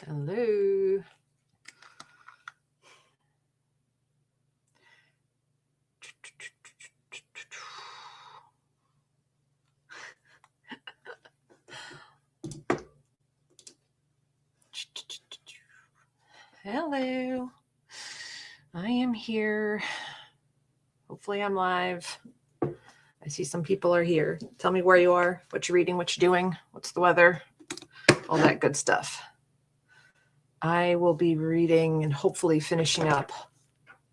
Hello. Hello. I am here. Hopefully I'm live. I see some people are here. Tell me where you are, what you're reading, what you're doing, what's the weather, all that good stuff. I will be reading and hopefully finishing up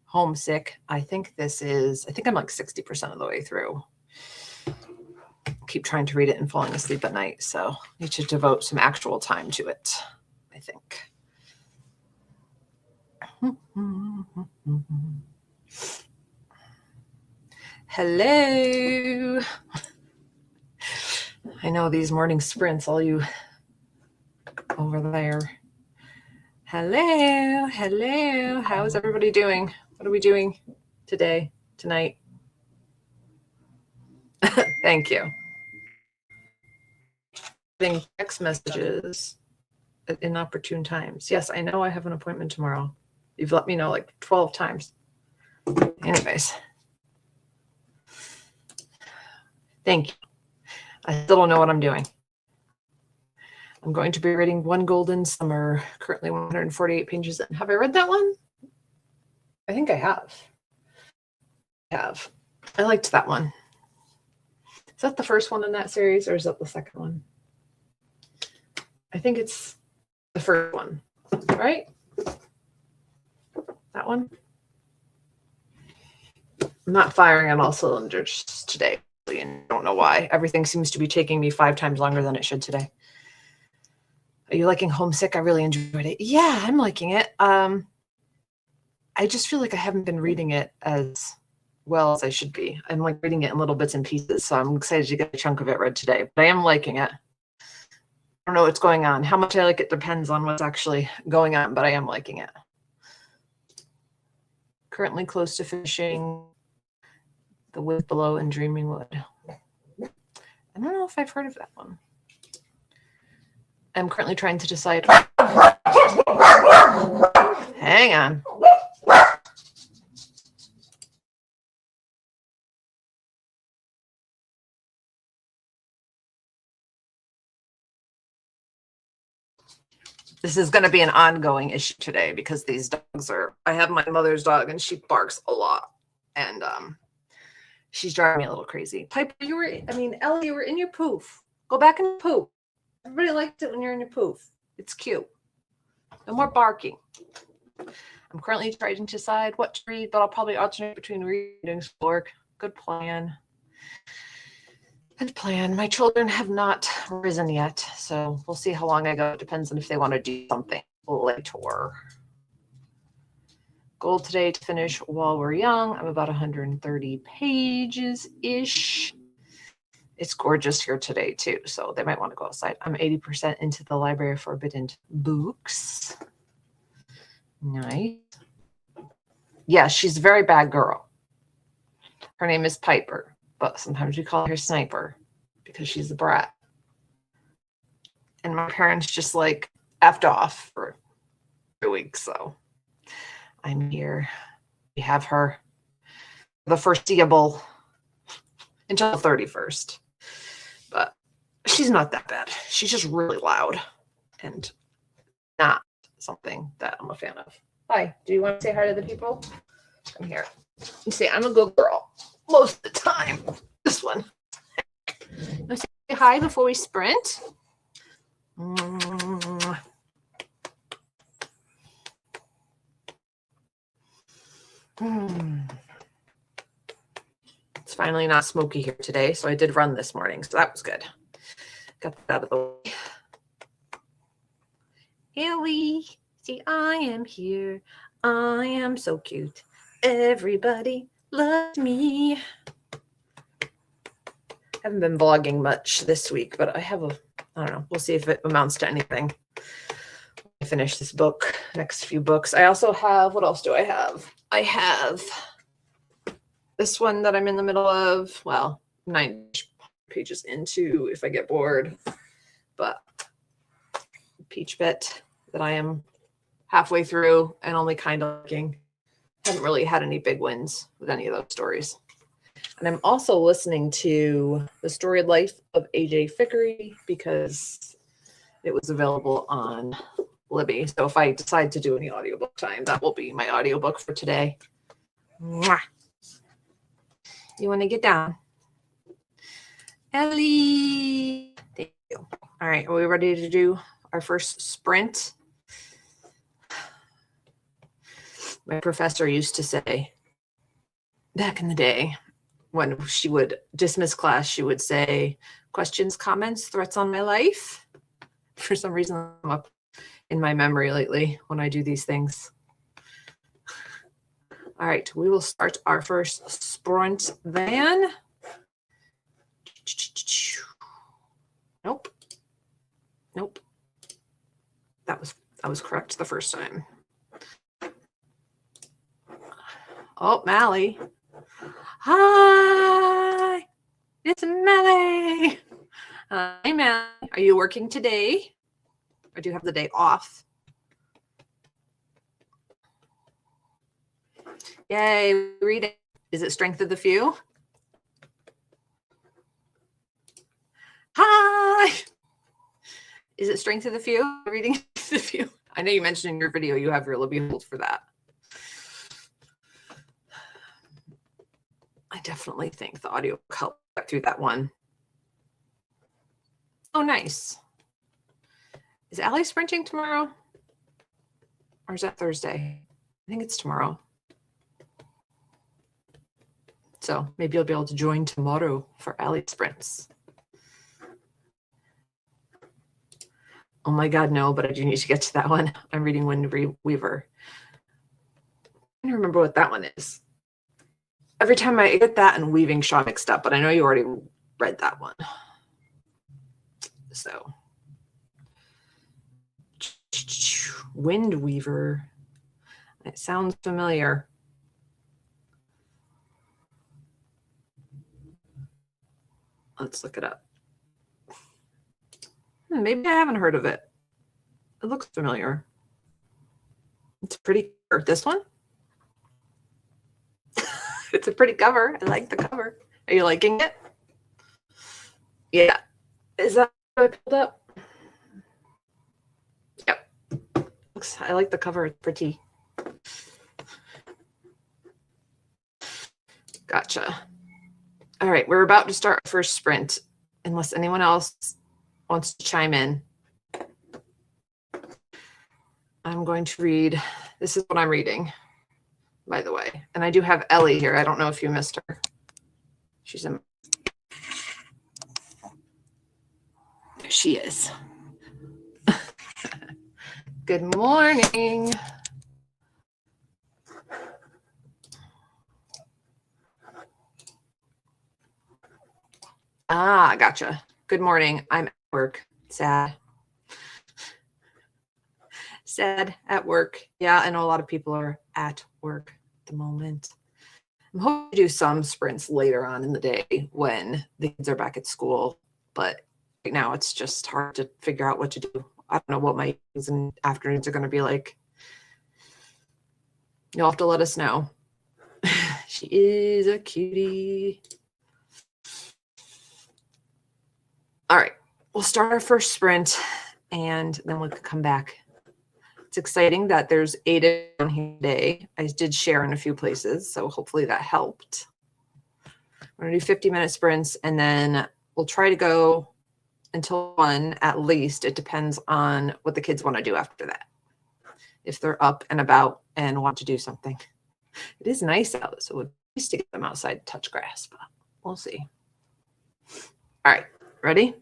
Homesick. I think I'm like 60% of the way through. Keep trying to read it and falling asleep at night, so need to devote some actual time to it, I think. Hello. I know these morning sprints, all you over there. Hello. How's everybody doing? What are we doing today, tonight? Thank you. Getting text messages at inopportune times. Yes, I know I have an appointment tomorrow. You've let me know like 12 times. Anyways. Thank you. I still don't know what I'm doing. I'm going to be reading One Golden Summer, currently 148 pages in. Have I read that one? I think I have. I liked that one. Is that the first one in that series, or is that the second one? I think it's the first one, right? That one? I'm not firing on all cylinders today, and don't know why. Everything seems to be taking me 5 times longer than it should today. Are you liking Homesick? I really enjoyed it. Yeah, I'm liking it. I just feel like I haven't been reading it as well as I should be. I'm like reading it in little bits and pieces, so I'm excited to get a chunk of it read today. But I am liking it. I don't know what's going on. How much I like it depends on what's actually going on, but I am liking it. Currently close to finishing The Wind Below and Dreaming Wood. I don't know if I've heard of that one. I'm currently trying to decide. Hang on. This is going to be an ongoing issue today because these dogs I have my mother's dog and she barks a lot. And she's driving me a little crazy. Piper, Ellie, you were in your poof. Go back and poop. Everybody likes it when you're in your poof. It's cute. No more barking. I'm currently trying to decide what to read, but I'll probably alternate between reading and schoolwork. Good plan. Good plan. My children have not risen yet, so we'll see how long I go. It depends on if they want to do something later. Goal today to finish While We're Young. I'm about 130 pages-ish. It's gorgeous here today, too, so they might want to go outside. I'm 80% into the Library of Forbidden Books. Nice. Yeah, she's a very bad girl. Her name is Piper. But sometimes we call her Sniper because she's a brat. And my parents just like effed off for 2 weeks. So I'm here. We have her the foreseeable until the 31st. But she's not that bad. She's just really loud and not something that I'm a fan of. Hi, do you want to say hi to the people? Come here. You say I'm a good girl. Most of the time. This one. Let's say hi before we sprint. It's finally not smoky here today, so I did run this morning, so that was good. Got that out of the way. Ellie, see, I am here. I am so cute. Everybody loves me. Haven't been vlogging much this week, but I don't know. We'll see if it amounts to anything. I finish this book, next few books. I also have, what else do I have? I have this one that I'm in the middle of. Well, 9 pages into if I get bored. But Peach Bit that I am halfway through and only kind of liking. Haven't really had any big wins with any of those stories. And I'm also listening to The Storied Life of A.J. Fickery because it was available on Libby. So if I decide to do any audiobook time, that will be my audiobook for today. Mwah. You want to get down? Ellie. Thank you. All right. Are we ready to do our first sprint? My professor used to say back in the day when she would dismiss class, she would say, questions, comments, threats on my life. For some reason, I'm up in my memory lately when I do these things. All right, we will start our first sprint then. Nope. Nope. That was correct the first time. Oh, Mally. Hi, it's Mally. Hi, Mally. Are you working today? Or do you have the day off? Yay, read it. Is it Strength of the Few? Hi. Is it Strength of the Few? Reading the Few. I know you mentioned in your video you have your Libby hold for that. I definitely think the audio helped get through that one. Oh, nice. Is Allie sprinting tomorrow? Or is that Thursday? I think it's tomorrow. So maybe you'll be able to join tomorrow for Allie sprints. Oh my God, no, but I do need to get to that one. I'm reading Wind Weaver. I don't remember what that one is. Every time I get that and Weaving Shaw mixed up, but I know you already read that one. So, Wind Weaver. It sounds familiar. Let's look it up. Maybe I haven't heard of it. It looks familiar. It's pretty. This one? It's a pretty cover. I like the cover. Are you liking it? Yeah. Is that what I pulled up? Yep. I like the cover. It's pretty. Gotcha. All right. We're about to start our first sprint. Unless anyone else wants to chime in. I'm going to read. This is what I'm reading, by the way. And I do have Ellie here. I don't know if you missed her. She's in. There she is. Good morning. Ah, gotcha. Good morning. I'm at work. Sad. Sad at work. Yeah, I know a lot of people are at work at the moment. I'm hoping to do some sprints later on in the day when the kids are back at school, but right now it's just hard to figure out what to do. I don't know what my evenings and afternoons are going to be like. You'll have to let us know. She is a cutie. All right, we'll start our first sprint and then we'll come back. It's exciting that there's 8 down here today. I did share in a few places, so hopefully that helped. We're gonna do 50-minute sprints and then we'll try to go until 1 at least. It depends on what the kids want to do after that. If they're up and about and want to do something. It is nice out, so it would be nice to get them outside to touch grass, but we'll see. All right, ready?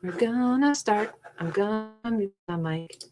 We're gonna start. I'm gonna mute my mic.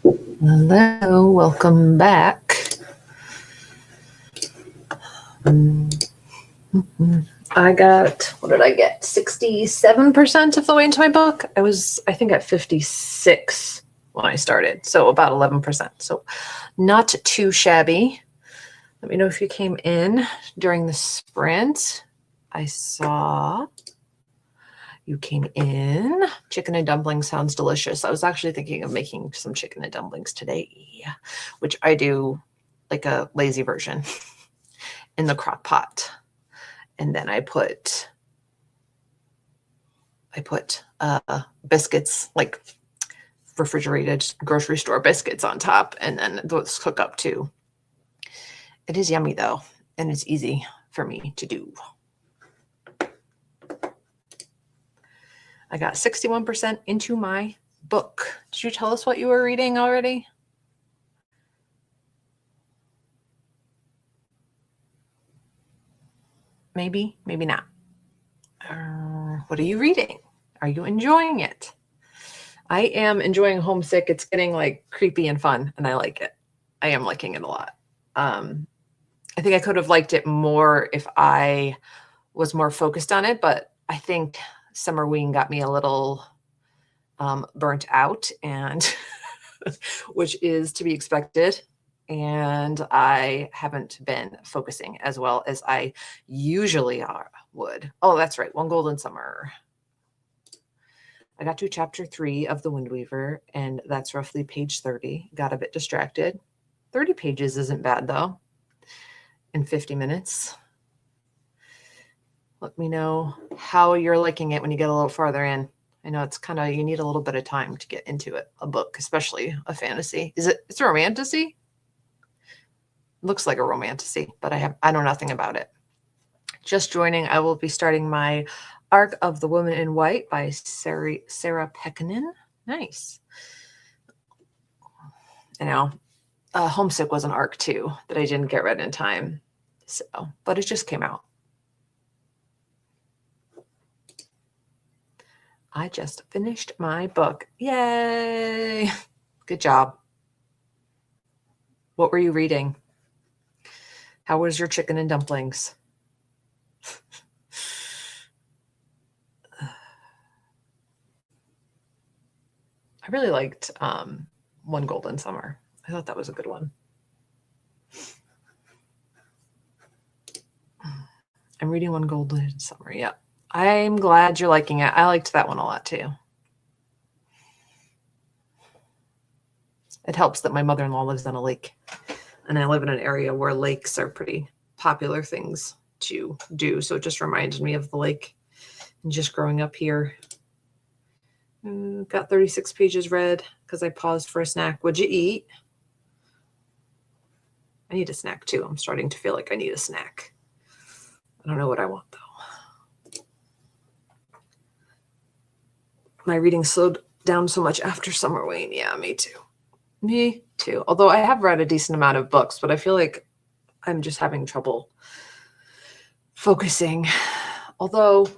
Hello, welcome back. I got, what did I get? 67% of the way into my book. I think at 56 when I started. So about 11%. So not too shabby. Let me know if you came in during the sprint. I saw you came in. Chicken and dumplings sounds delicious. I was actually thinking of making some chicken and dumplings today, which I do like a lazy version in the crock pot. And then I put biscuits, like refrigerated grocery store biscuits on top, and then those cook up too. It is yummy though, and it's easy for me to do. I got 61% into my book. Did you tell us what you were reading already? Maybe, maybe not. What are you reading? Are you enjoying it? I am enjoying Homesick. It's getting like creepy and fun, and I like it. I am liking it a lot. I think I could have liked it more if I was more focused on it, but I think Summerween got me a little burnt out, and which is to be expected. And I haven't been focusing as well as I usually would. Oh, that's right. One Golden Summer. I got to chapter 3 of The Wind Weaver, and that's roughly page 30. Got a bit distracted. 30 pages isn't bad, though, in 50 minutes. Let me know how you're liking it when you get a little farther in. I know it's kind of, you need a little bit of time to get into it, a book, especially a fantasy. It's a romantasy? Looks like a romantasy, but I know nothing about it. Just joining, I will be starting my Arc of the Woman in White by Sarah Pekkanen. Nice. I know. Homesick was an arc too that I didn't get read in time. So, but it just came out. I just finished my book. Yay! Good job. What were you reading? How was your chicken and dumplings? I really liked One Golden Summer. I thought that was a good one. I'm reading One Golden Summer. Yeah. I'm glad you're liking it. I liked that one a lot too. It helps that my mother-in-law lives on a lake, and I live in an area where lakes are pretty popular things to do. So it just reminded me of the lake and just growing up here. Got 36 pages read because I paused for a snack. What'd you eat? I need a snack too. I'm starting to feel like I need a snack. I don't know what I want though. My reading slowed down so much after Summerween. Yeah, me too. Me too. Although I have read a decent amount of books, but I feel like I'm just having trouble focusing. Although,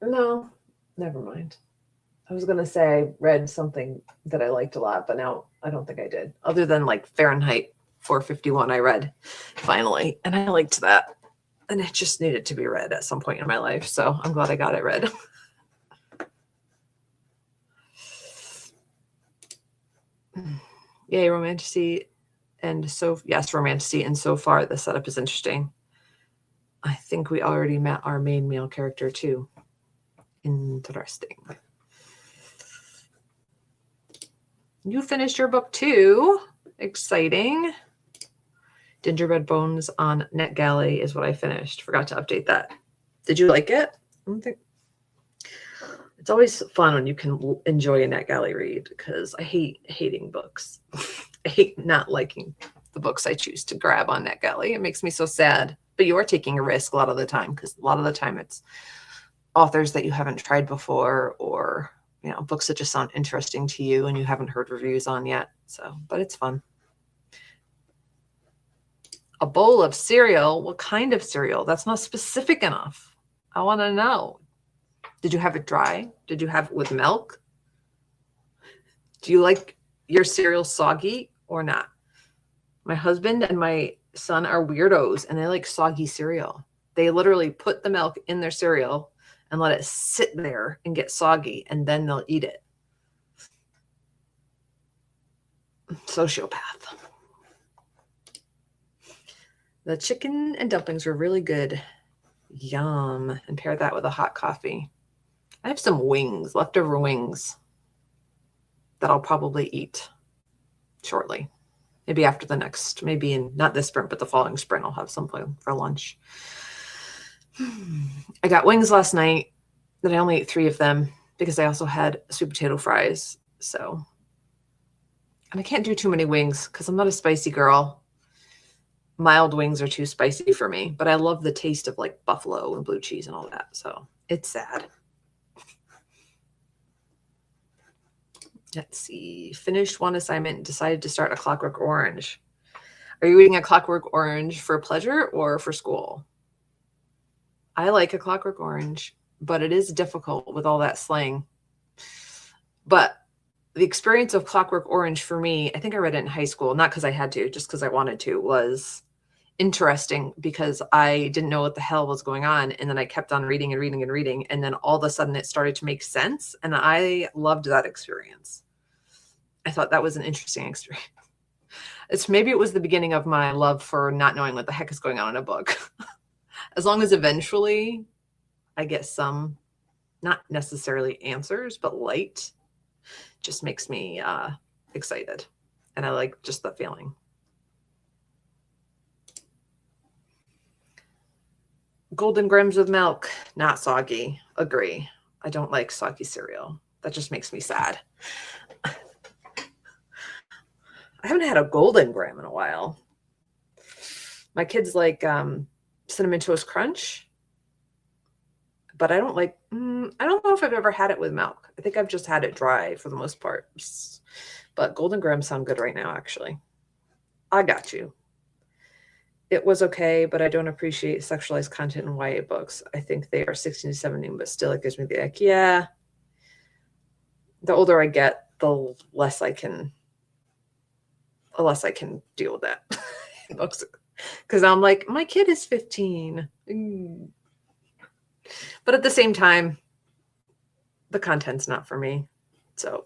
no, never mind. I was going to say I read something that I liked a lot, but now I don't think I did. Other than like Fahrenheit 451 I read finally, and I liked that. And it just needed to be read at some point in my life. So I'm glad I got it read. Yay, romantasy. And so, yes, romantasy. And so far, the setup is interesting. I think we already met our main male character too. Interesting. You finished your book too. Exciting. Gingerbread Bones on NetGalley is what I finished. Forgot to update that. Did you like it? I don't think. It's always fun when you can enjoy a NetGalley read because I hate hating books. I hate not liking the books I choose to grab on NetGalley. It makes me so sad. But you are taking a risk a lot of the time because a lot of the time it's authors that you haven't tried before, or books that just sound interesting to you and you haven't heard reviews on yet. So, but it's fun. A bowl of cereal? What kind of cereal? That's not specific enough. I want to know. Did you have it dry? Did you have it with milk? Do you like your cereal soggy or not? My husband and my son are weirdos and they like soggy cereal. They literally put the milk in their cereal and let it sit there and get soggy, and then they'll eat it. Sociopath. The chicken and dumplings were really good. Yum. And pair that with a hot coffee. I have some wings, leftover wings, that I'll probably eat shortly. Maybe after the next, maybe in not this sprint, but the following sprint, I'll have something for lunch. I got wings last night, but I only ate 3 of them because I also had sweet potato fries. So, and I can't do too many wings because I'm not a spicy girl. Mild wings are too spicy for me, but I love the taste of like buffalo and blue cheese and all that. So it's sad. Let's see. Finished one assignment, decided to start A Clockwork Orange. Are you reading A Clockwork Orange for pleasure or for school? I like A Clockwork Orange, but it is difficult with all that slang. But the experience of Clockwork Orange for me, I think I read it in high school, not because I had to, just because I wanted to, was interesting because I didn't know what the hell was going on. And then I kept on reading and reading and reading. And then all of a sudden it started to make sense. And I loved that experience. I thought that was an interesting experience. Maybe it was the beginning of my love for not knowing what the heck is going on in a book. As long as eventually I get some, not necessarily answers, but light, just makes me excited. And I like just the feeling. Golden grams of milk, not soggy. Agree. I don't like soggy cereal. That just makes me sad. I haven't had a golden graham in a while. My kids like Cinnamon Toast Crunch, but I don't like, I don't know if I've ever had it with milk. I think I've just had it dry for the most part. But golden grahams sound good right now, actually. I got you. It was okay, but I don't appreciate sexualized content in YA books. I think they are 16 to 17, but still it gives me the ick. Yeah. The older I get, the less I can deal with that. Because I'm like, my kid is 15. But at the same time, the content's not for me. So,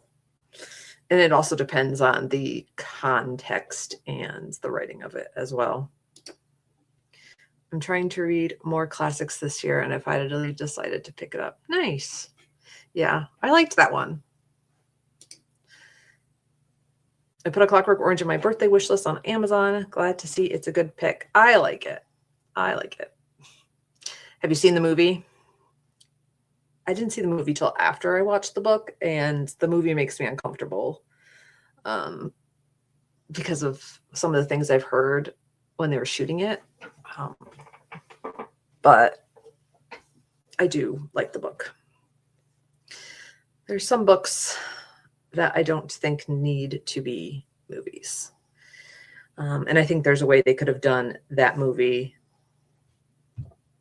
and it also depends on the context and the writing of it as well. I'm trying to read more classics this year, and I finally decided to pick it up. Nice. Yeah, I liked that one. I put A Clockwork Orange in my birthday wish list on Amazon. Glad to see it's a good pick. I like it. I like it. Have you seen the movie? I didn't see the movie till after I watched the book, and the movie makes me uncomfortable because of some of the things I've heard when they were shooting it. But I do like the book. There's some books that I don't think need to be movies. And I think there's a way they could have done that movie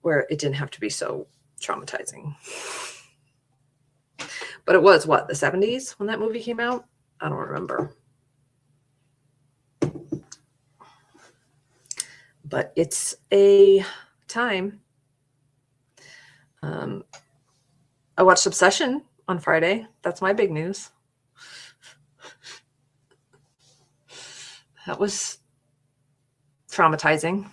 where it didn't have to be so traumatizing. But it was, what, the 70s when that movie came out? I don't remember. But it's a time. I watched Obsession on Friday. That's my big news. That was traumatizing.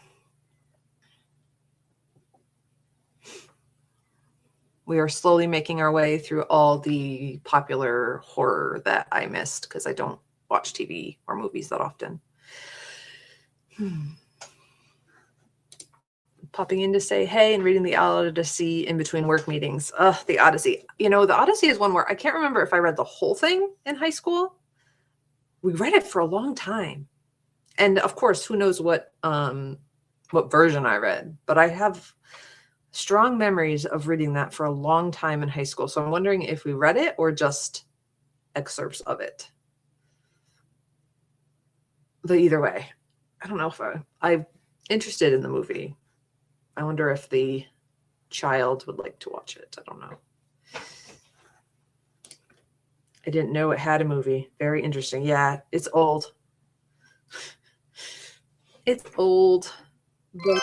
We are slowly making our way through all the popular horror that I missed because I don't watch TV or movies that often. Popping in to say hey and reading the Odyssey in between work meetings. The Odyssey. You know, the Odyssey is one where I can't remember if I read the whole thing in high school. We read it for a long time. And of course, who knows what version I read, but I have strong memories of reading that for a long time in high school. So I'm wondering if we read it or just excerpts of it. But either way, I don't know if I'm interested in the movie. I wonder if the child would like to watch it. I don't know. I didn't know it had a movie. Very interesting. Yeah, it's old. It's old. But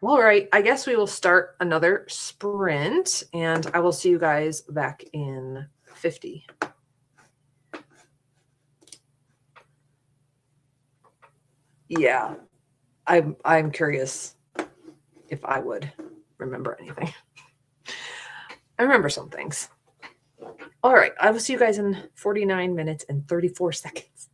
all right, I guess we will start another sprint and I will see you guys back in 50. Yeah, I'm curious if I would remember anything. I remember some things. All right, I will see you guys in 49 minutes and 34 seconds.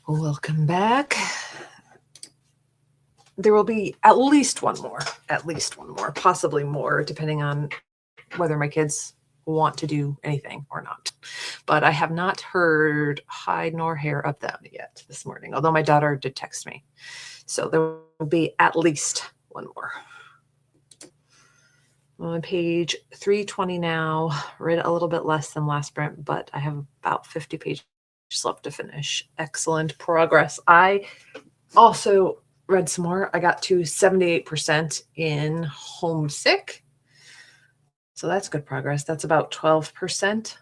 Welcome back. There will be at least one more, possibly more, depending on whether my kids want to do anything or not. But I have not heard hide nor hair of them yet this morning, although my daughter did text me. So there will be at least one more. I'm on page 320 now. Read a little bit less than last sprint, but I have about 50 pages left to finish. Excellent progress. I also read some more. I got to 78% in homesick. So that's good progress. That's about 12%.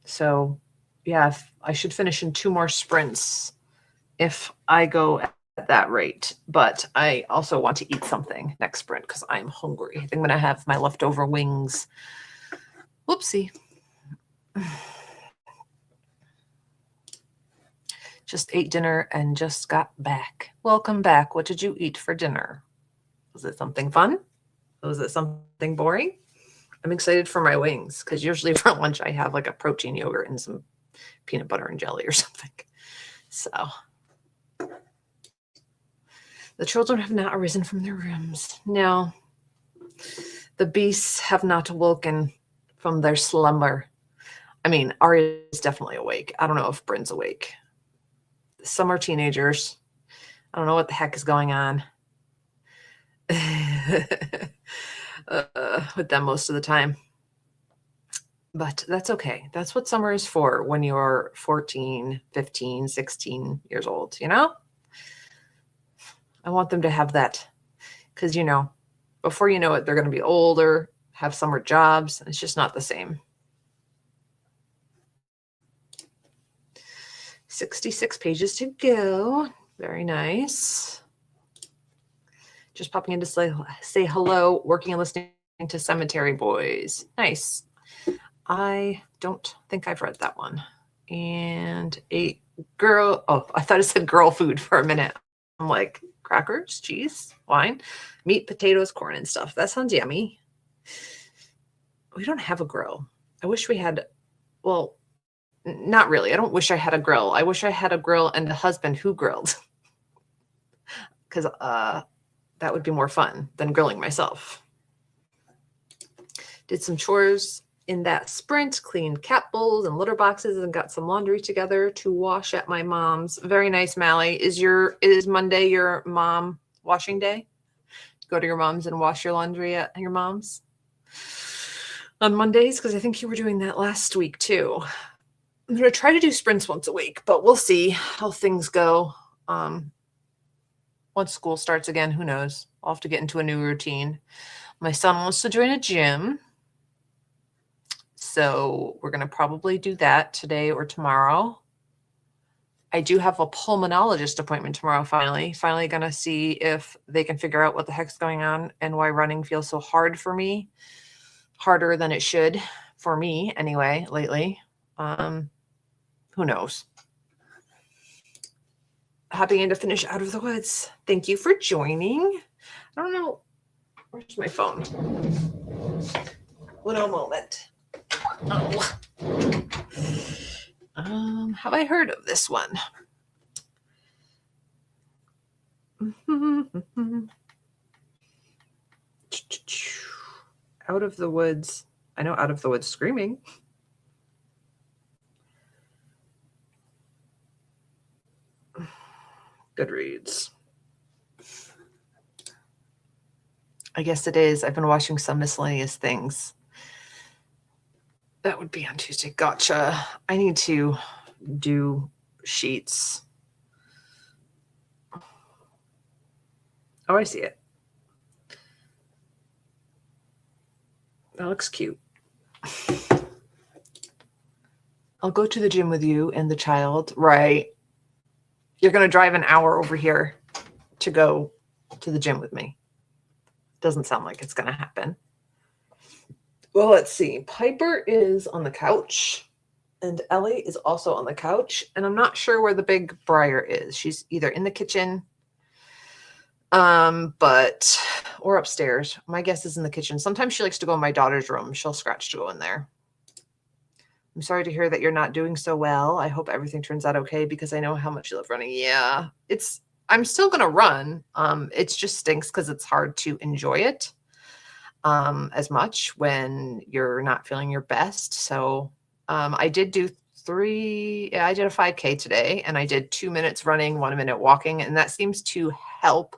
So yeah, I should finish in 2 more sprints if I go at that rate. But I also want to eat something next sprint because I'm hungry. I think I'm going to have my leftover wings. Whoopsie. Just ate dinner and just got back. Welcome back. What did you eat for dinner? Was it something fun? Was it something boring? I'm excited for my wings because usually for lunch I have like a protein yogurt and some peanut butter and jelly or something. So the children have not arisen from their rooms. No, the beasts have not awoken from their slumber. I mean, Arya is definitely awake. I don't know if Bryn's awake. Some are teenagers. I don't know what the heck is going on with them most of the time. But that's okay. That's what summer is for when you're 14, 15, 16 years old, you know? I want them to have that because, you know, before you know it, they're going to be older, have summer jobs. It's just not the same. 66 pages to go. Very nice. Just popping in to say hello, working and listening to Cemetery Boys. Nice. I don't think I've read that one. And a girl, oh, I thought it said girl food for a minute. I'm like, crackers, cheese, wine, meat, potatoes, corn, and stuff. That sounds yummy. We don't have a grill. I wish we had, well, not really. I don't wish I had a grill. I wish I had a grill and a husband who grilled. Because that would be more fun than grilling myself. Did some chores in that sprint, cleaned cat bowls and litter boxes and got some laundry together to wash at my mom's. Very nice, Mally. Is Monday your mom washing day? Go to your mom's and wash your laundry at your mom's on Mondays? Because I think you were doing that last week too. I'm going to try to do sprints once a week, but we'll see how things go. Once school starts again, who knows? I'll have to get into a new routine. My son wants to join a gym. So we're going to probably do that today or tomorrow. I do have a pulmonologist appointment tomorrow, finally going to see if they can figure out what the heck's going on and why running feels so hard for me. Harder than it should for me anyway, lately. Who knows? Hopping in to finish Out of the Woods. Thank you for joining. I don't know. Where's my phone? Little moment. Oh. Have I heard of this one? Out of the Woods. I know Out of the Woods Screaming. Goodreads. I guess it is. I've been watching some miscellaneous things. That would be on Tuesday. Gotcha. I need to do sheets. Oh, I see it. That looks cute. I'll go to the gym with you and the child. Right. You're going to drive an hour over here to go to the gym with me. Doesn't sound like it's going to happen. Well, let's see. Piper is on the couch and Ellie is also on the couch. And I'm not sure where the big Briar is. She's either in the kitchen, or upstairs. My guess is in the kitchen. Sometimes she likes to go in my daughter's room. She'll scratch to go in there. I'm sorry to hear that you're not doing so well. I hope everything turns out okay because I know how much you love running. Yeah, I'm still gonna run. It just stinks because it's hard to enjoy it as much when you're not feeling your best. So I did do I did a 5K today, and I did 2 minutes running, 1 minute walking, and that seems to help.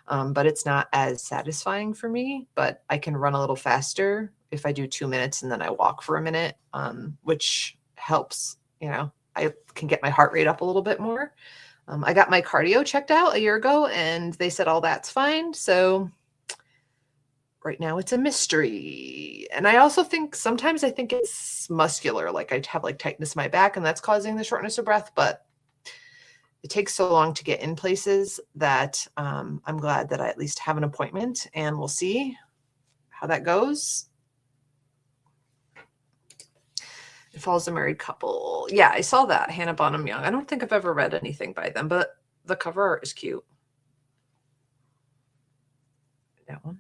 But it's not as satisfying for me. But I can run a little faster if I do 2 minutes and then I walk for a minute, which helps. I can get my heart rate up a little bit more. I got my cardio checked out a year ago, and they said all that's fine. So right now it's a mystery. And I also think sometimes I think it's muscular, like I have like tightness in my back, and that's causing the shortness of breath. But it takes so long to get in places that I'm glad that I at least have an appointment, and we'll see how that goes. It follows a married couple. Yeah, I saw that, Hannah Bonham Young. I don't think I've ever read anything by them, but the cover art is cute. That one.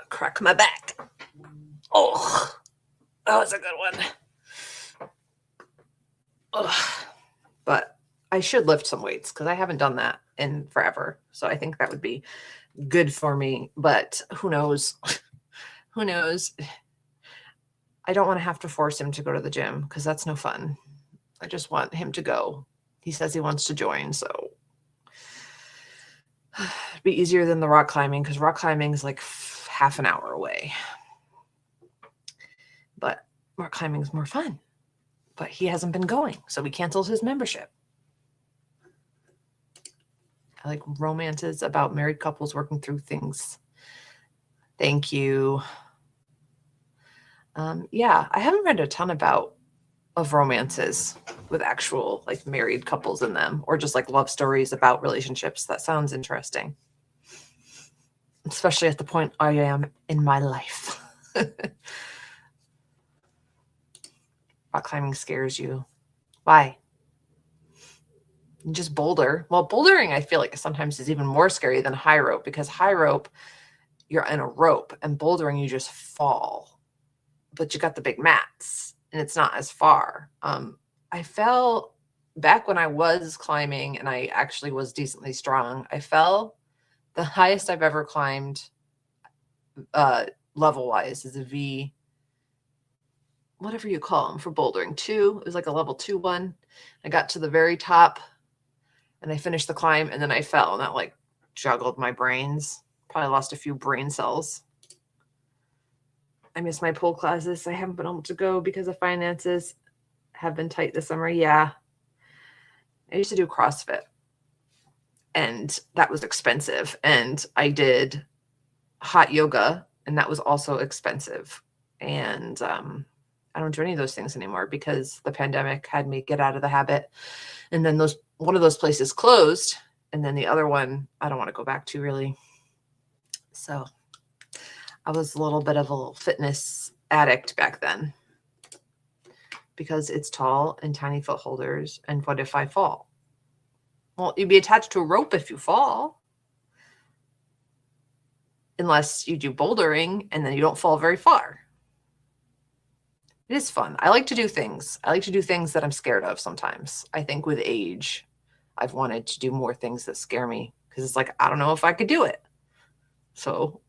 Crack my back. Oh, that was a good one. Ugh. But I should lift some weights because I haven't done that in forever. So I think that would be good for me. But who knows? Who knows? I don't want to have to force him to go to the gym because that's no fun. I just want him to go. He says he wants to join, so it'd be easier than the rock climbing because rock climbing is like half an hour away. But rock climbing is more fun. But he hasn't been going, so we canceled his membership. I like romances about married couples working through things. Thank you. Yeah, I haven't read a ton of romances with actual like married couples in them, or just like love stories about relationships. That sounds interesting, especially at the point I am in my life. Rock climbing scares you. Why? Just boulder. Well, bouldering I feel like sometimes is even more scary than high rope, because high rope you're in a rope, and bouldering you just fall. But you got the big mats and it's not as far. I fell back when I was climbing and I actually was decently strong. I fell the highest I've ever climbed level wise is a V, whatever you call them for bouldering, 2. It was like a level 2 one. I got to the very top and I finished the climb, and then I fell, and that like juggled my brains. Probably lost a few brain cells. I miss my pool classes. I haven't been able to go because of finances. Have been tight this summer. Yeah. I used to do CrossFit, and that was expensive. And I did hot yoga, and that was also expensive. And I don't do any of those things anymore because the pandemic had me get out of the habit. And then one of those places closed, and then the other one I don't want to go back to really. So I was a little bit of a fitness addict back then because it's tall and tiny foot holders. And what if I fall? Well, you'd be attached to a rope if you fall, unless you do bouldering and then you don't fall very far. It is fun. I like to do things. I like to do things that I'm scared of sometimes. I think with age, I've wanted to do more things that scare me because it's like, I don't know if I could do it. So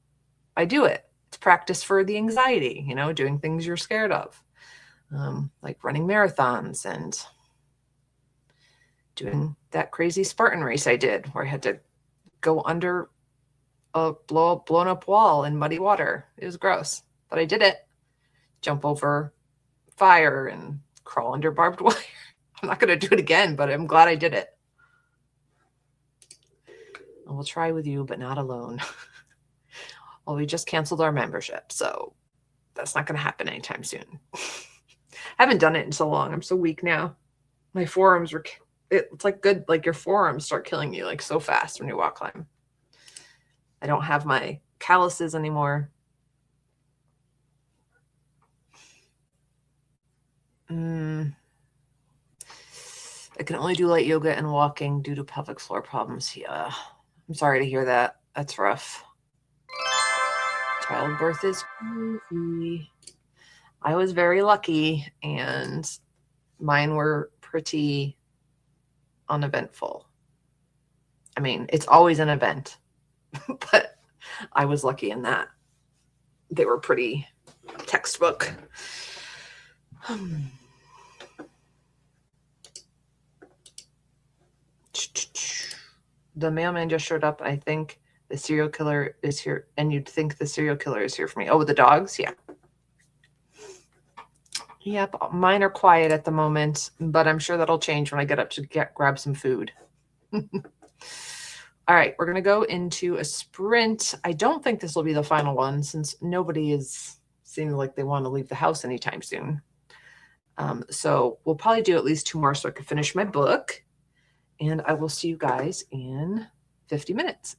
I do it. It's practice for the anxiety, doing things you're scared of, like running marathons and doing that crazy Spartan race I did where I had to go under a blown up wall in muddy water. It was gross, but I did it. Jump over fire and crawl under barbed wire. I'm not going to do it again, but I'm glad I did it. I will try with you, but not alone. Well, we just canceled our membership, so that's not going to happen anytime soon. I haven't done it in so long. I'm so weak now. My forearms it's like good, like your forearms start killing you like so fast when you walk climb. I don't have my calluses anymore. I can only do light yoga and walking due to pelvic floor problems. Yeah, I'm sorry to hear that. That's rough. Childbirth is crazy. I was very lucky, and mine were pretty uneventful. I mean, it's always an event, but I was lucky in that. They were pretty textbook. The mailman just showed up. I think the serial killer is here, and you'd think the serial killer is here for me. Oh, with the dogs? Yeah. Yep, mine are quiet at the moment, but I'm sure that'll change when I get up to grab some food. All right, we're going to go into a sprint. I don't think this will be the final one since nobody is seeming like they want to leave the house anytime soon. So we'll probably do at least 2 more so I can finish my book. And I will see you guys in 50 minutes.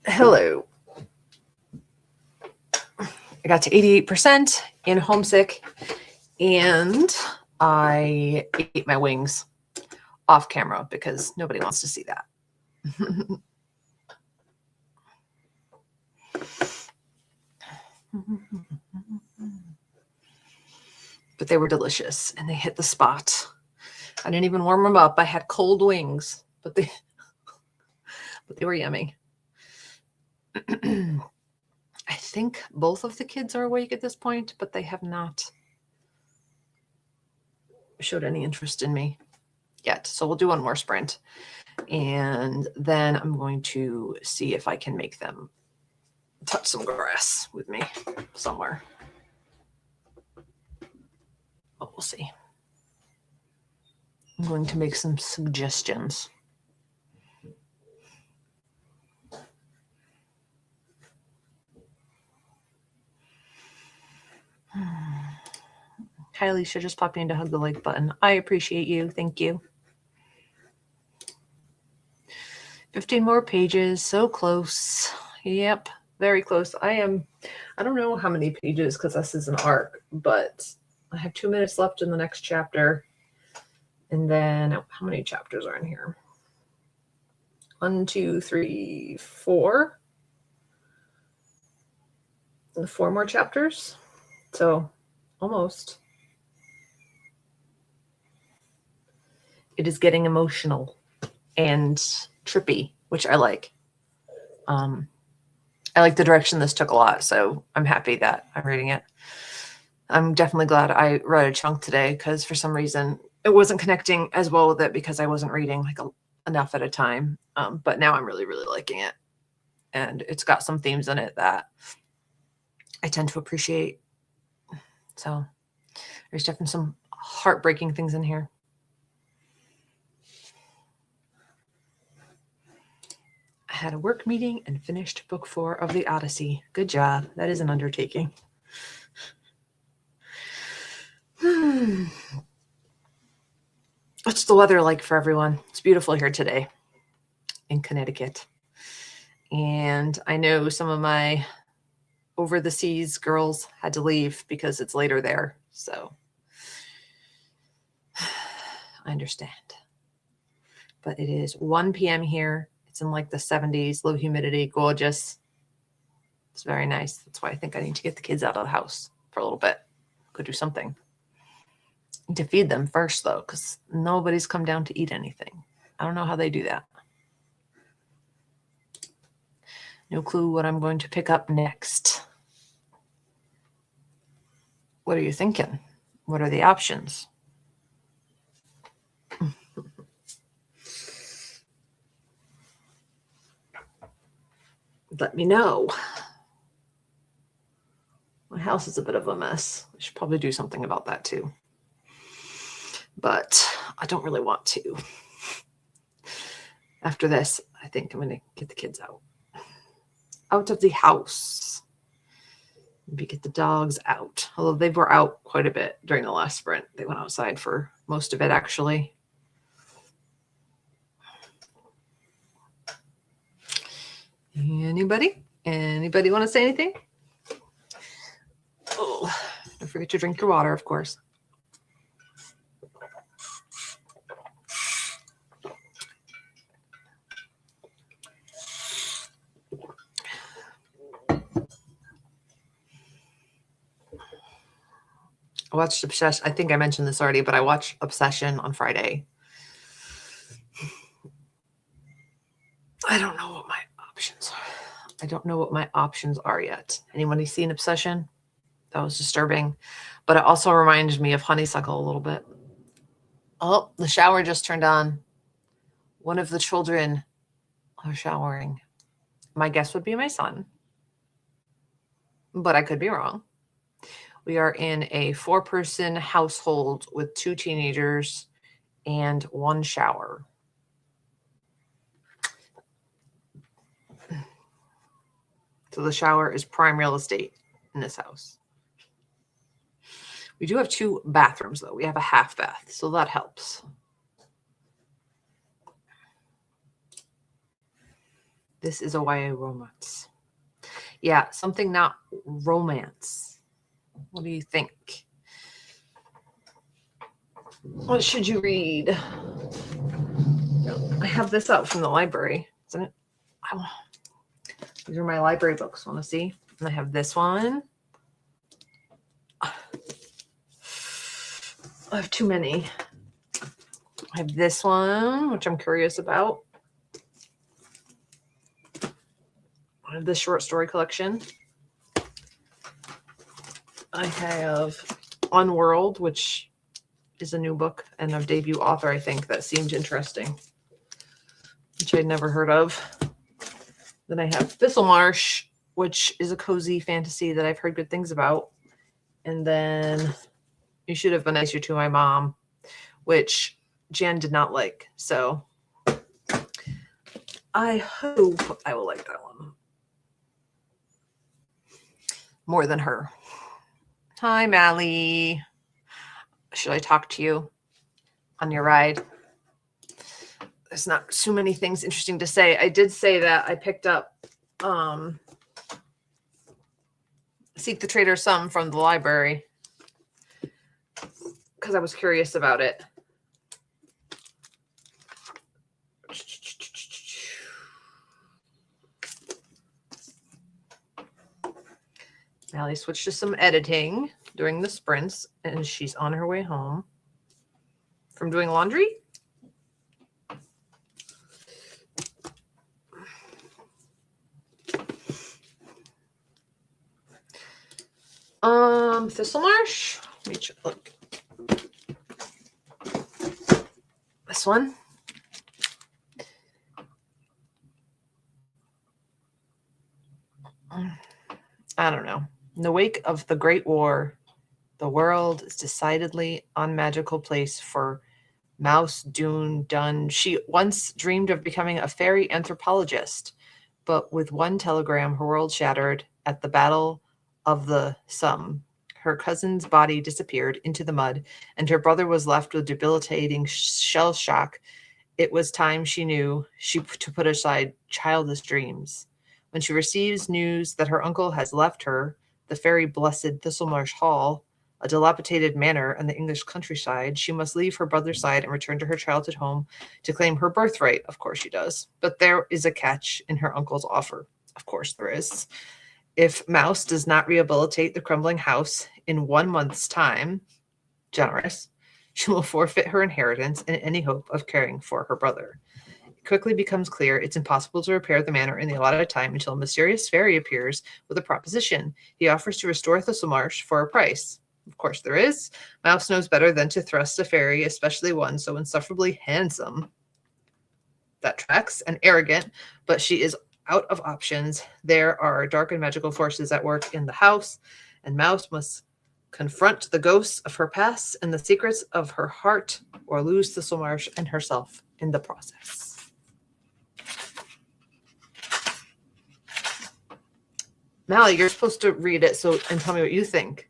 Hello. I got to 88% in homesick, and I ate my wings off camera because nobody wants to see that. But they were delicious and they hit the spot. I didn't even warm them up. I had cold wings, but they were yummy. I think both of the kids are awake at this point, but they have not showed any interest in me yet. So we'll do one more sprint, and then I'm going to see if I can make them touch some grass with me somewhere. But we'll see. I'm going to make some suggestions. Hi, Alicia, just popping in to hug the like button. I appreciate you. Thank you. 15 more pages. So close. Yep, very close. I don't know how many pages because this is an arc, but I have 2 minutes left in the next chapter. And then how many chapters are in here? 1, 2, 3, 4. 4 more chapters. So almost. It is getting emotional and trippy, which I like. I like the direction this took a lot, so I'm happy that I'm reading it. I'm definitely glad I read a chunk today because for some reason it wasn't connecting as well with it because I wasn't reading like enough at a time. But now I'm really, really liking it. And it's got some themes in it that I tend to appreciate. So there's definitely some heartbreaking things in here. I had a work meeting and finished book 4 of the Odyssey. Good job. That is an undertaking. What's the weather like for everyone? It's beautiful here today in Connecticut. And I know some of my over the seas girls had to leave because it's later there. So I understand. But it is 1 p.m. here. It's in like the 70s, low humidity, gorgeous. It's very nice. That's why I think I need to get the kids out of the house for a little bit. Go do something. Need to feed them first, though, because nobody's come down to eat anything. I don't know how they do that. No clue what I'm going to pick up next. What are you thinking? What are the options? Let me know. My house is a bit of a mess. I should probably do something about that too. But I don't really want to. After this, I think I'm going to get the kids out. Out of the house. Maybe get the dogs out. Although they were out quite a bit during the last sprint. They went outside for most of it, actually. Anybody want to say anything? Oh, don't forget to drink your water, of course. I watched Obsession. I think I mentioned this already, but I watched Obsession on Friday. I don't know what my options are. I don't know what my options are yet. Anybody seen Obsession? That was disturbing. But it also reminded me of Honeysuckle a little bit. Oh, the shower just turned on. One of the children are showering. My guess would be my son. But I could be wrong. We are in a 4-person household with 2 teenagers and 1 shower. So the shower is prime real estate in this house. We do have 2 bathrooms, though. We have a half bath, so that helps. This is a YA romance. Yeah, something not romance. What do you think? What should you read? I have this out from the library, isn't it? Oh, these are my library books. Want to see? And I have this one. I have too many. I have this one, which I'm curious about. I have this short story collection. I have Unworld, which is a new book and a debut author, I think, that seemed interesting, which I'd never heard of. Then I have Thistlemarsh, which is a cozy fantasy that I've heard good things about. And then You Should Have Been Nicer to My Mom, which Jan did not like. So I hope I will like that one more than her. Hi, Mally. Should I talk to you on your ride? There's not too many things interesting to say. I did say that I picked up Seek the Traitor's Son from the library because I was curious about it. Allie switched to some editing during the sprints, and she's on her way home from doing laundry. Thistlemarsh. Let me look. This one. I don't know. In the wake of the Great War, the world is decidedly unmagical place for Mouse Doon Dunn. She once dreamed of becoming a fairy anthropologist, but with one telegram, her world shattered at the Battle of the Somme. Her cousin's body disappeared into the mud, and her brother was left with debilitating shell shock. It was time, she knew, to put aside childish dreams. When she receives news that her uncle has left her, the fairy blessed Thistlemarsh Hall, a dilapidated manor in the English countryside, she must leave her brother's side and return to her childhood home to claim her birthright. Of course she does. But there is a catch in her uncle's offer. Of course there is. If Mouse does not rehabilitate the crumbling house in 1 month's time, generous, she will forfeit her inheritance and any hope of caring for her brother. It quickly becomes clear it's impossible to repair the manor in the allotted time until a mysterious fairy appears with a proposition. He offers to restore Thistlemarsh for a price. Of course there is. Mouse knows better than to thrust a fairy, especially one so insufferably handsome. That tracks, and arrogant, but she is out of options. There are dark and magical forces at work in the house, and Mouse must confront the ghosts of her past and the secrets of her heart, or lose Thistlemarsh and herself in the process. Mally, you're supposed to read it and tell me what you think.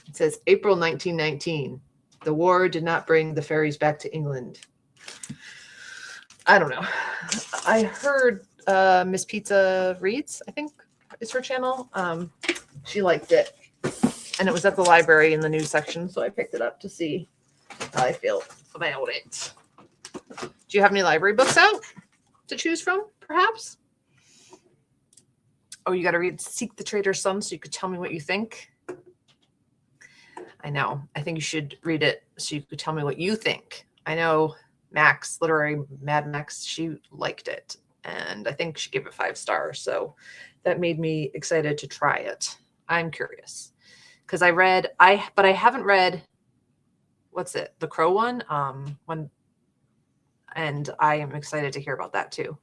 It says, April 1919. The war did not bring the fairies back to England. I don't know. I heard Miss Pizza Reads, I think is her channel. She liked it. And it was at the library in the news section, so I picked it up to see how I feel about it. Do you have any library books out to choose from, perhaps? Oh, you got to read Seek the Traitor's Son so you could tell me what you think? I know. I think you should read it so you could tell me what you think. I know Max, Literary Mad Max, she liked it. And I think she gave it 5 stars. So that made me excited to try it. I'm curious. Because but I haven't read, what's it? The Crow one? And I am excited to hear about that too.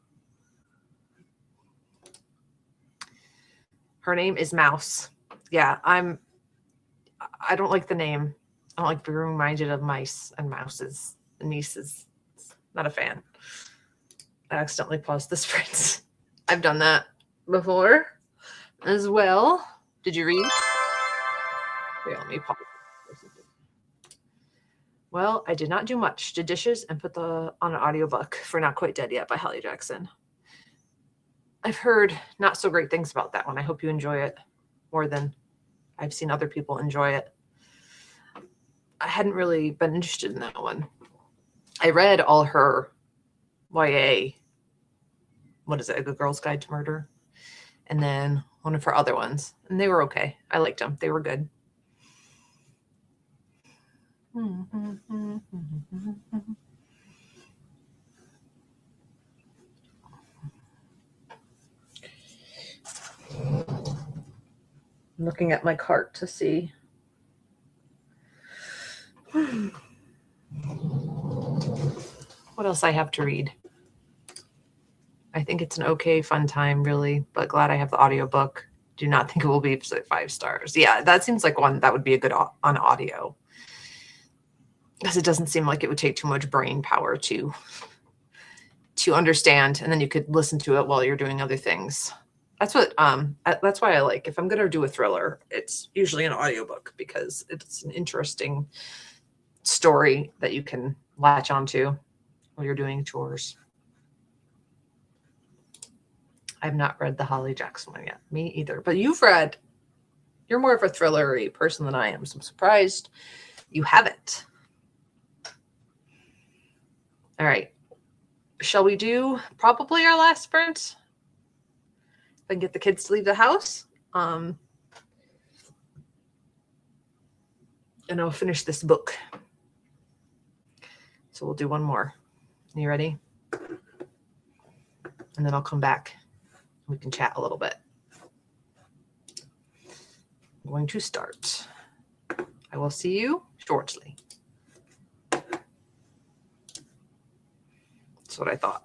Her name is Mouse. Yeah, I don't like the name. I don't like being reminded of mice and mouses and nieces. Not a fan. I accidentally paused the sprints. I've done that before as well. Did you read? Wait, let me pause. Well, I did not do much. Did dishes and put on an audiobook for Not Quite Dead Yet by Holly Jackson. I've heard not so great things about that one. I hope you enjoy it more than I've seen other people enjoy it. I hadn't really been interested in that one. I read all her YA, what is it, A Good Girl's Guide to Murder, and then one of her other ones, and they were okay. I liked them. They were good. I'm looking at my cart to see. What else I have to read? I think it's an okay, fun time, really, but glad I have the audiobook. Do not think it will be 5 stars. Yeah, that seems like one that would be a good on audio, because it doesn't seem like it would take too much brain power to understand, and then you could listen to it while you're doing other things. That's why I like, if I'm going to do a thriller, it's usually an audiobook, because it's an interesting story that you can latch onto while you're doing chores. I've not read the Holly Jackson one yet. Me either. But you've read. You're more of a thrillery person than I am, so I'm surprised you haven't. All right. Shall we do probably our last sprint? If I can get the kids to leave the house. And I'll finish this book. So we'll do one more. You ready? And then I'll come back. We can chat a little bit. I'm going to start. I will see you shortly. That's what I thought.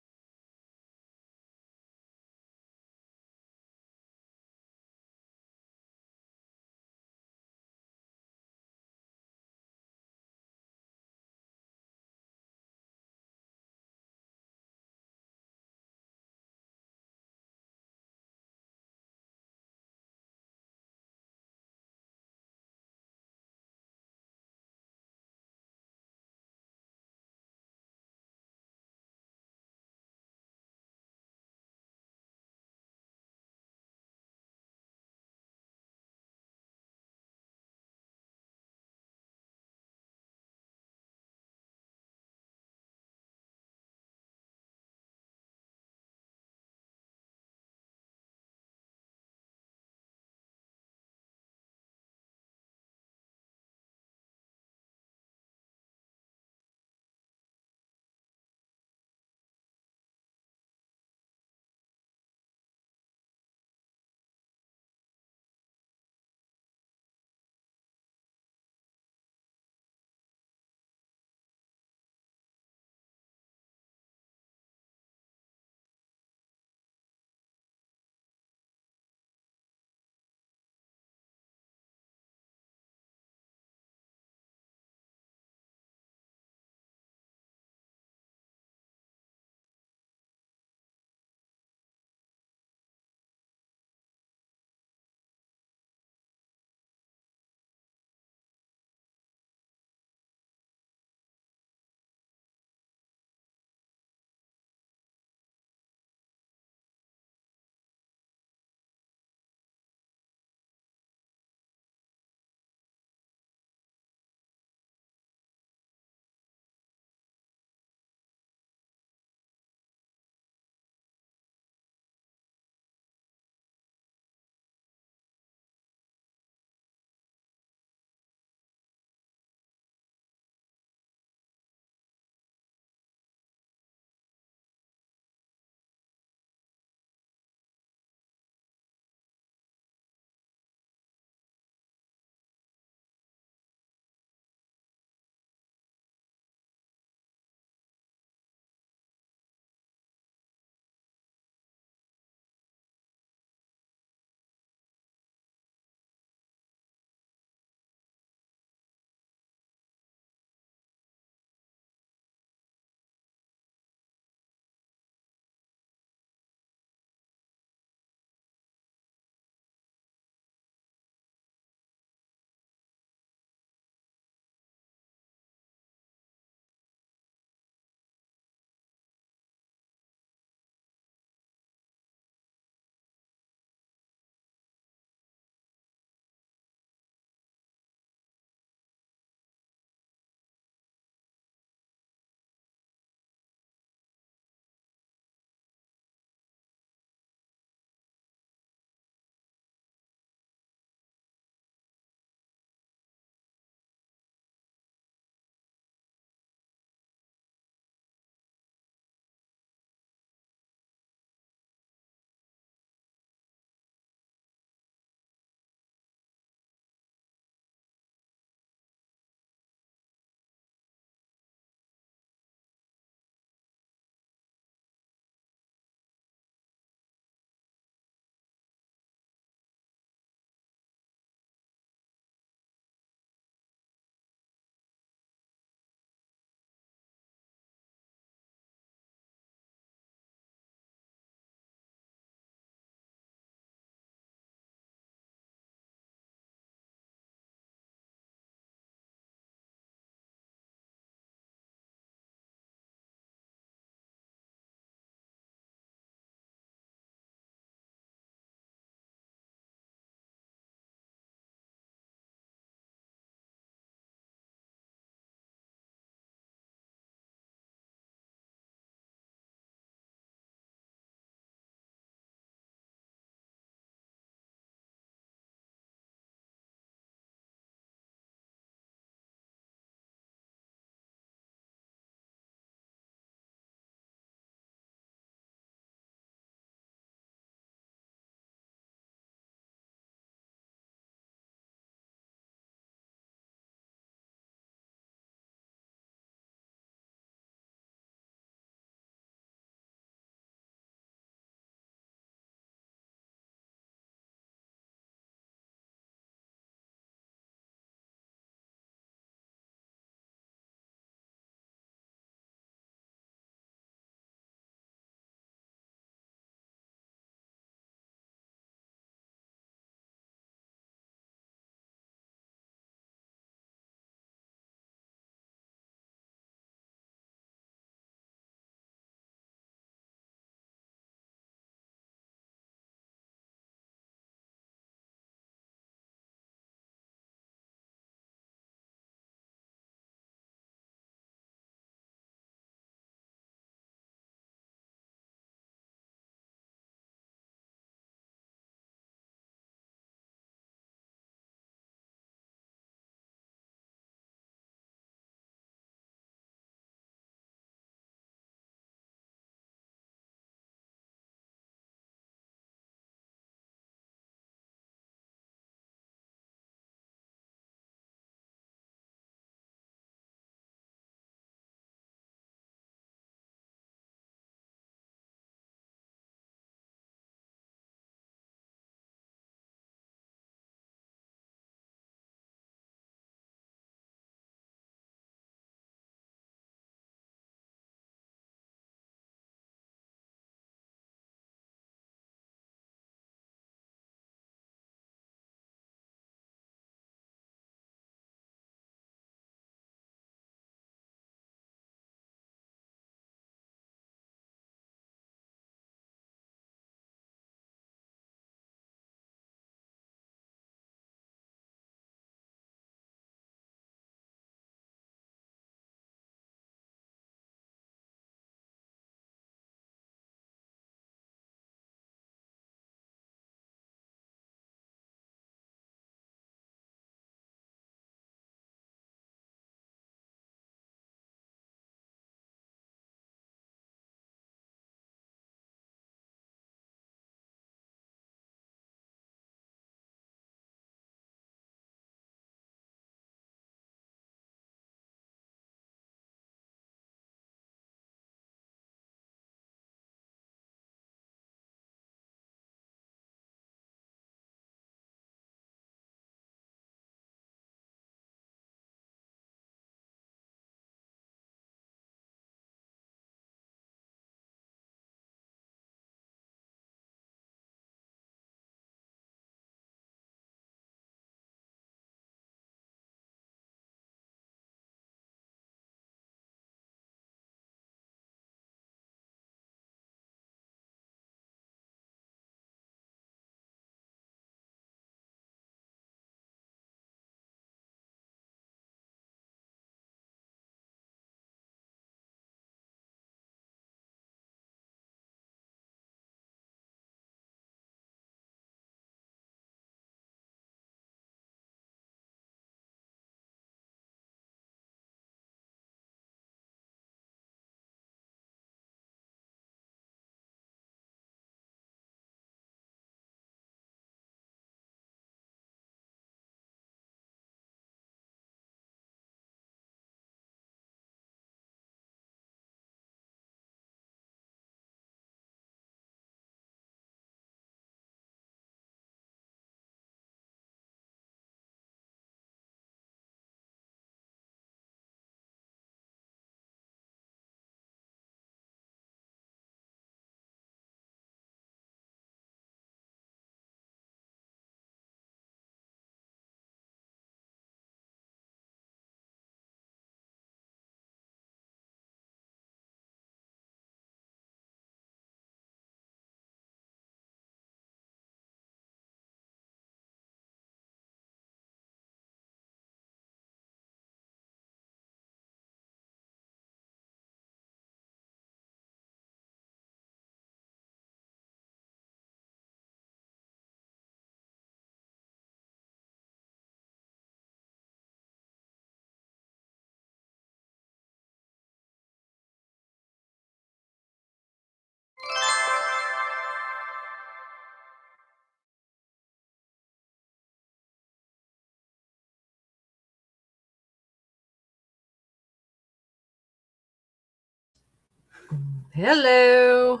Hello.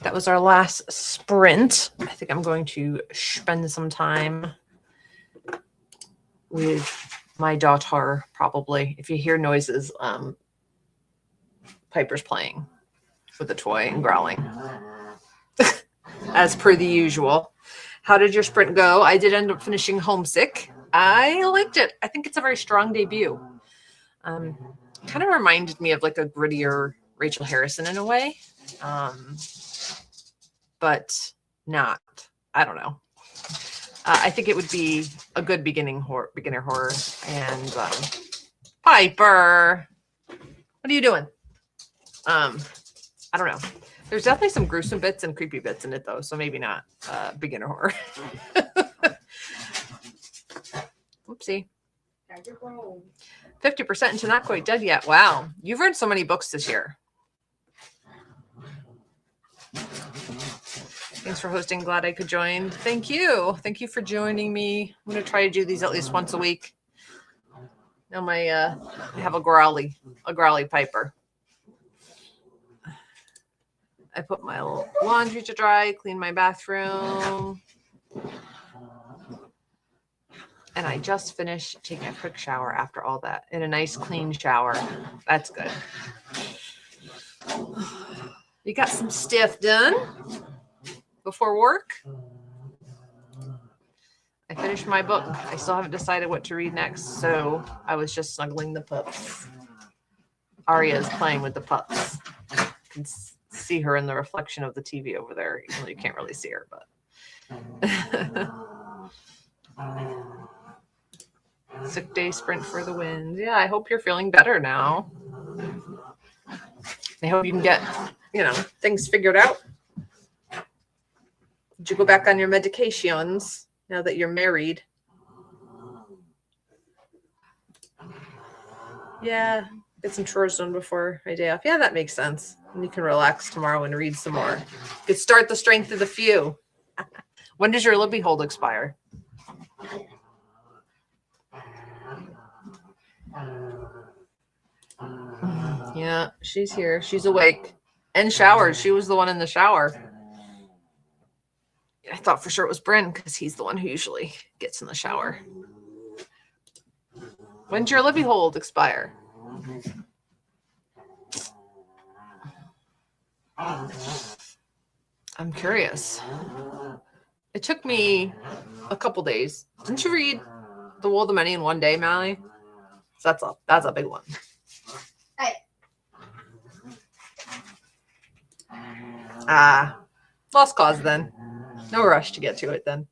That was our last sprint. I think I'm going to spend some time with my daughter, probably. If you hear noises, Piper's playing with a toy and growling. As per the usual. How did your sprint go? I did end up finishing Homesick. I liked it. I think it's a very strong debut. Kind of reminded me of like a grittier Rachel Harrison in a way. But not. I don't know. I think it would be a good beginner horror. And Piper, what are you doing? I don't know. There's definitely some gruesome bits and creepy bits in it, though, so maybe not beginner horror. Whoopsie. 50% into Not Quite Dead Yet. Wow. You've read so many books this year. Thanks for hosting. Glad I could join. Thank you. Thank you for joining me. I'm going to try to do these at least once a week. Now I have a growly Piper. I put my laundry to dry, clean my bathroom. And I just finished taking a quick shower after all that in a nice clean shower. That's good. You got some stuff done before work? I finished my book. I still haven't decided what to read next, so I was just snuggling the pups. Aria is playing with the pups. You can see her in the reflection of the TV over there, even though you can't really see her, but sick day sprint for the win. Yeah, I hope you're feeling better now. I hope you can get, things figured out. Did you go back on your medications now that you're married? Yeah, get some chores done before my day off. Yeah, that makes sense. And you can relax tomorrow and read some more. You could start the Strength of the Few. When does your Libby hold expire? Yeah, she's here. She's awake and showered. She was the one in the shower. I thought for sure it was Bryn because he's the one who usually gets in the shower. When's your Libby hold expire? I'm curious. It took me a couple days. Didn't you read The Wool of the Many in one day, Mally? So that's a big one. Hey. Lost cause then. No rush to get to it then.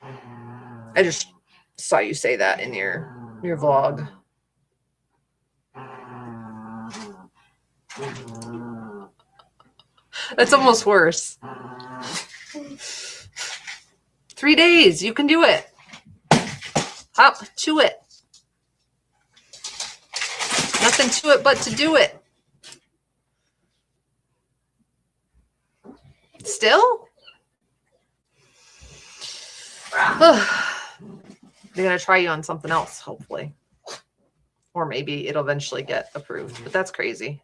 I just saw you say that in your vlog. That's almost worse. 3 days. You can do it. Hop to it. Nothing to it but to do it. Still? They're going to try you on something else, hopefully. Or maybe it'll eventually get approved. But that's crazy.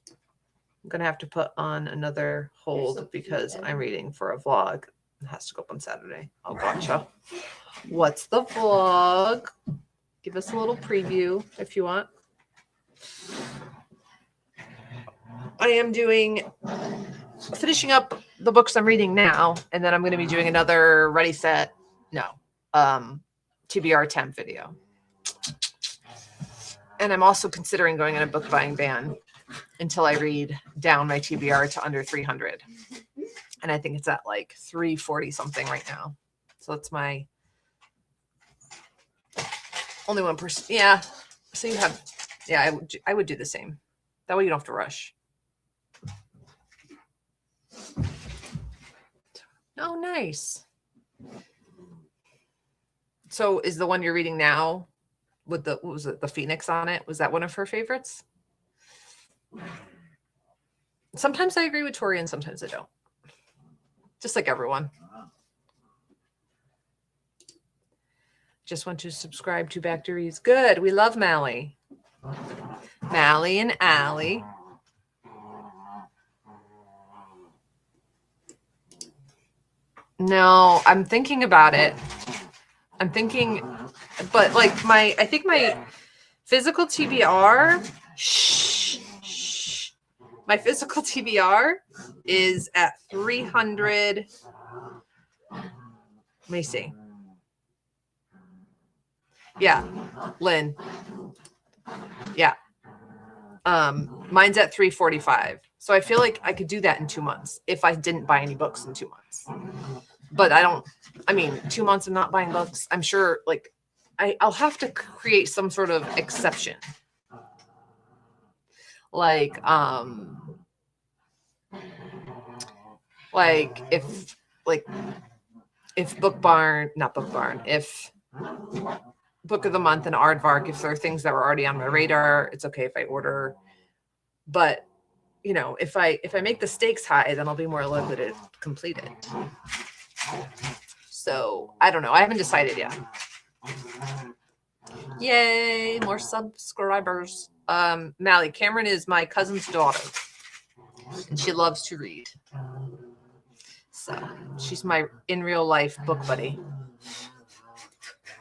I'm going to have to put on another hold because I'm reading for a vlog. It has to go up on Saturday. Oh, gotcha. What's the vlog? Give us a little preview if you want. I am finishing up the books I'm reading now, and then I'm going to be doing another TBR 10 video. And I'm also considering going on a book buying ban until I read down my TBR to under 300. And I think it's at like 340 something right now. So it's my only 1%. Yeah. So you have, I would do the same. That way you don't have to rush. Oh, nice. So is the one you're reading now with the Phoenix on it? Was that one of her favorites? Sometimes I agree with Tori and sometimes I don't. Just like everyone. Just want to subscribe to Back to Reads. Good. We love Mally. Mally and Allie. No, I'm thinking about it. I'm thinking, but like I think my physical TBR, my physical TBR is at 300. Let me see. Yeah, Lynn. Yeah. Mine's at 345. So I feel like I could do that in 2 months if I didn't buy any books in 2 months. But I mean, 2 months of not buying books, I'm sure like I'll have to create some sort of exception. Like if Book Barn, not Book Barn, if Book of the Month and Aardvark, if there are things that were already on my radar, it's okay if I order. But you know, if I make the stakes high, then I'll be more likely to complete it. So I don't know. I haven't decided yet. Yay, more subscribers. Mally, Cameron is my cousin's daughter, and she loves to read. So she's my in real life book buddy.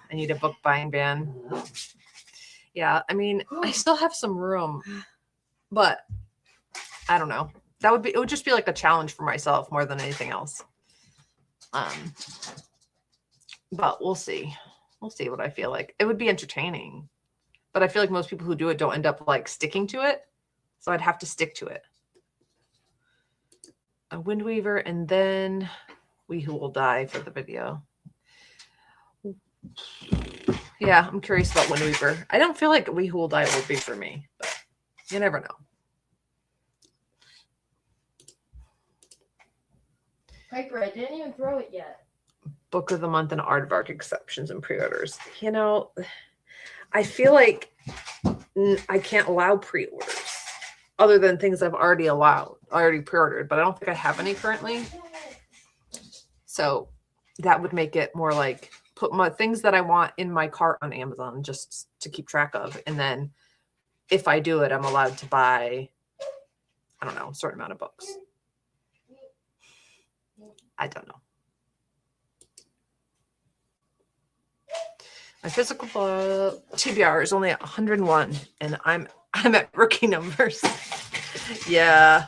I need a book buying ban. Yeah, I mean, I still have some room, but I don't know. It would just be like a challenge for myself more than anything else. But we'll see. We'll see what I feel like. It would be entertaining, but I feel like most people who do it don't end up like sticking to it. So I'd have to stick to it. A Windweaver, and then We Who Will Die for the video. Yeah, I'm curious about Windweaver. I don't feel like We Who Will Die will be for me, but you never know. Piper, I didn't even throw it yet. Book of the Month and Aardvark exceptions and pre-orders. You know, I feel like I can't allow pre-orders other than things I've already pre-ordered, but I don't think I have any currently. So that would make it more like put my things that I want in my cart on Amazon just to keep track of. And then if I do it, I'm allowed to buy, I don't know, a certain amount of books. I don't know. My physical TBR is only at 101, and I'm at rookie numbers. Yeah,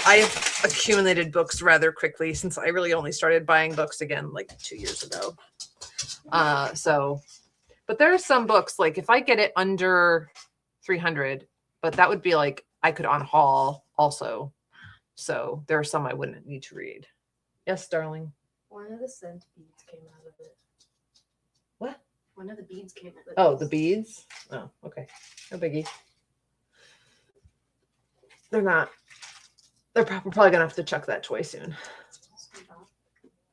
I've accumulated books rather quickly since I really only started buying books again like 2 years ago. But there are some books like if I get it under 300, but that would be like I could on haul also. So there are some I wouldn't need to read. Yes, darling. One of the scent beads came out of it. What? One of the beads came out of it. Oh, the beads? Oh, okay. No biggie. They're probably going to have to chuck that toy soon.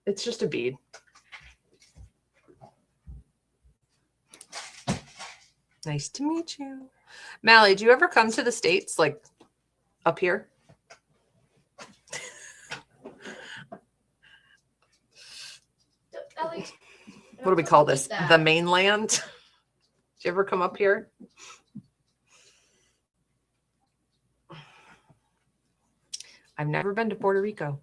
It's just a bead. Nice to meet you. Mally, do you ever come to the States, like up here? What do we call this? The mainland? Did you ever come up here? I've never been to Puerto Rico.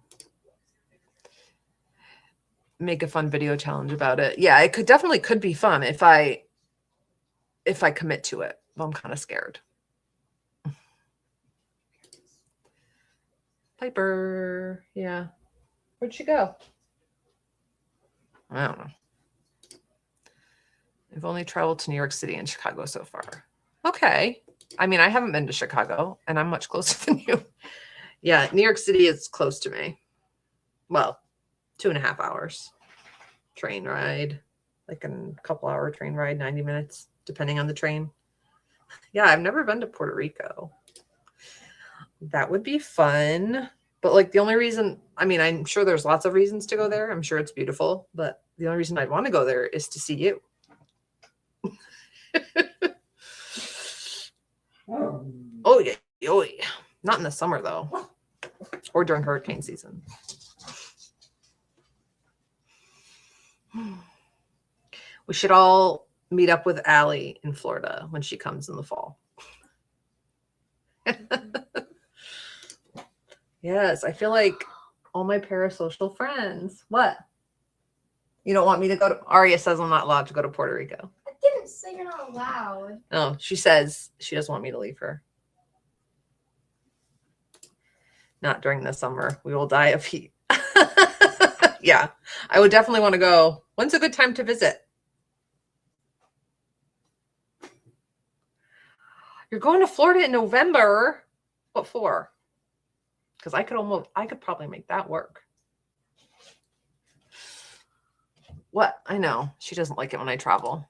Make a fun video challenge about it. Yeah, it definitely could be fun if I commit to it. But I'm kind of scared. Piper. Yeah. Where'd she go? I don't know. I've only traveled to New York City and Chicago so far. Okay. I mean, I haven't been to Chicago, and I'm much closer than you. Yeah, New York City is close to me. Well, 2.5 hours train ride, like a couple hour train ride, 90 minutes, depending on the train. Yeah, I've never been to Puerto Rico. That would be fun. But like the only reason, I mean, I'm sure there's lots of reasons to go there. I'm sure it's beautiful, but the only reason I'd want to go there is to see you. Oh yeah. Oh yeah. Not in the summer though, or during hurricane season. We should all meet up with Allie in Florida when she comes in the fall. Yes, I feel like all my parasocial friends. What? You don't want me to go to? Aria says I'm not allowed to go to Puerto Rico. I didn't say you're not allowed. No, she says she doesn't want me to leave her. Not during the summer. We will die of heat. Yeah, I would definitely want to go. When's a good time to visit? You're going to Florida in November. What for? Because I could probably make that work. What? I know. She doesn't like it when I travel.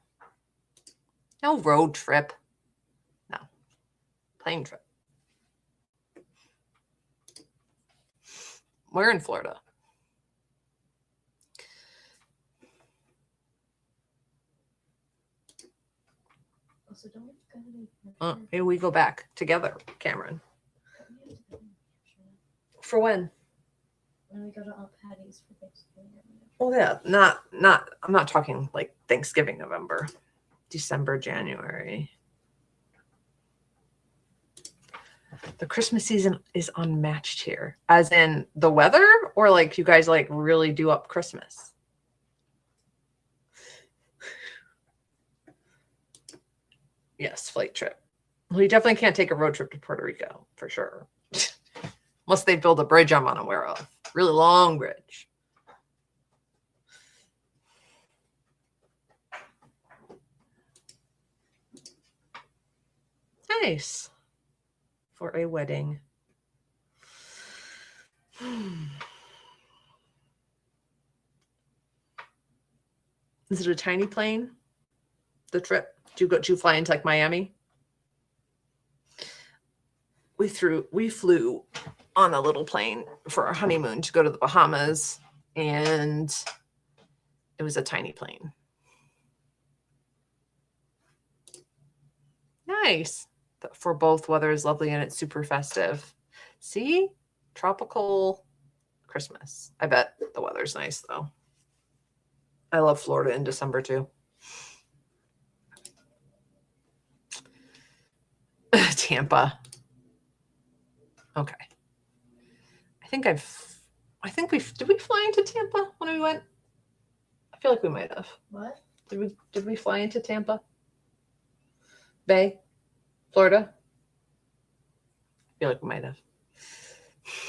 No road trip. No. Plane trip. We're in Florida. Also, don't we go to New Hampshire? Maybe we go back together, Cameron. Don't we have to go to New Hampshire? For when? When we go to Aunt Patty's for Thanksgiving. Well, yeah, I'm not talking like Thanksgiving, November, December, January. The Christmas season is unmatched here, as in the weather, or like you guys like really do up Christmas. Yes, flight trip. Well, you definitely can't take a road trip to Puerto Rico for sure. Unless they build a bridge I'm unaware of. Really long bridge. Nice. For a wedding. Is it a tiny plane? The trip? Do you fly into like Miami? We flew on a little plane for our honeymoon to go to the Bahamas, and it was a tiny plane. Nice. For both, weather is lovely and it's super festive. See? Tropical Christmas. I bet the weather's nice though. I love Florida in December too. Tampa. Okay. Did we fly into Tampa when we went? I feel like we might have. What? Did we fly into Tampa Bay, Florida? I feel like we might have.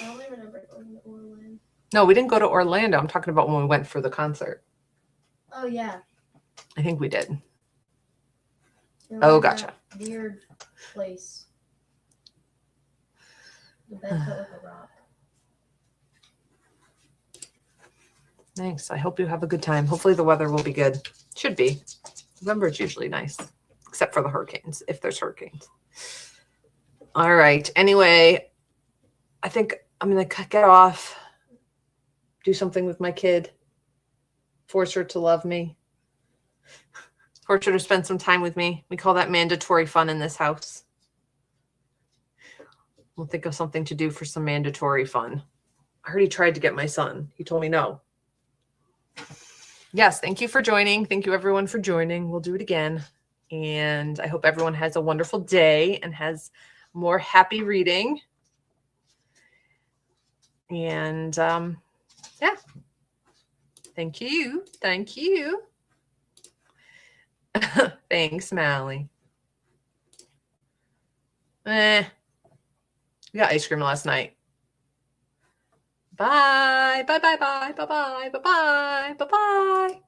I only remember going to Orlando. No, we didn't go to Orlando. I'm talking about when we went for the concert. Oh, yeah. I think we did. We Oh, went to gotcha. that weird place. The bed felt like a rock. Thanks. I hope you have a good time. Hopefully the weather will be good. Should be. November is usually nice, except for the hurricanes, if there's hurricanes. All right. Anyway, I think I'm going to get off, do something with my kid, force her to love me, force her to spend some time with me. We call that mandatory fun in this house. We'll think of something to do for some mandatory fun. I already tried to get my son. He told me no. Yes, thank you for joining. Thank you everyone for joining. We'll do it again. And I hope everyone has a wonderful day and has more happy reading. And yeah. Thank you. Thank you. Thanks, Mally. We got ice cream last night. Bye. Bye, bye, bye, bye, bye, bye, bye, bye, bye, bye.